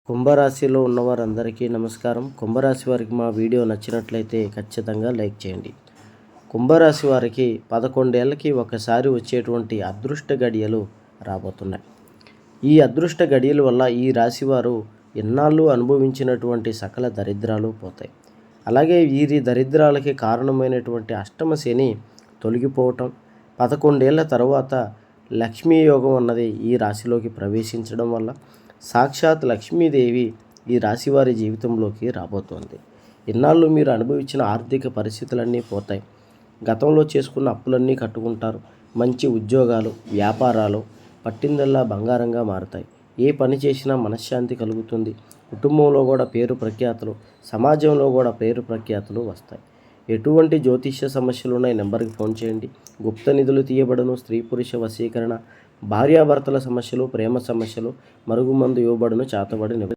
కుంభరాశిలో ఉన్నవారందరికీ నమస్కారం. కుంభరాశి వారికి మా వీడియో నచ్చినట్లయితే ఖచ్చితంగా లైక్ చేయండి. కుంభరాశి వారికి 11 ఏళ్ళకి ఒకసారి వచ్చేటువంటి అదృష్ట గడియలు రాబోతున్నాయి. ఈ అదృష్ట గడియల వల్ల ఈ రాశివారు ఎన్నాళ్ళు అనుభవించినటువంటి సకల దరిద్రాలు పోతాయి. అలాగే వీరి దరిద్రాలకి కారణమైనటువంటి అష్టమ శని తొలగిపోవటం, 11 ఏళ్ల తర్వాత లక్ష్మీ యోగం అన్నది ఈ రాశిలోకి ప్రవేశించడం వల్ల సాక్షాత్ లక్ష్మీదేవి ఈ రాశివారి జీవితంలోకి రాబోతోంది. ఇన్నాళ్ళు మీరు అనుభవించిన ఆర్థిక పరిస్థితులన్నీ పోతాయి. గతంలో చేసుకున్న అప్పులన్నీ కట్టుకుంటారు. మంచి ఉద్యోగాలు, వ్యాపారాలు పట్టిందల్లా బంగారంగా మారుతాయి. ఏ పని చేసినా మనశ్శాంతి కలుగుతుంది. కుటుంబంలో కూడా పేరు ప్రఖ్యాతులు, సమాజంలో కూడా పేరు ప్రఖ్యాతులు వస్తాయి. ఎటువంటి జ్యోతిష్య సమస్యలు ఉన్నాయి నెంబర్కి ఫోన్ చేయండి. గుప్త నిధులు తీయబడను, స్త్రీ పురుష వశీకరణ, భార్యాభర్తల సమస్యలు, ప్రేమ సమస్యలు, మరుగుమందు ఇవ్వబడును, చేతబడి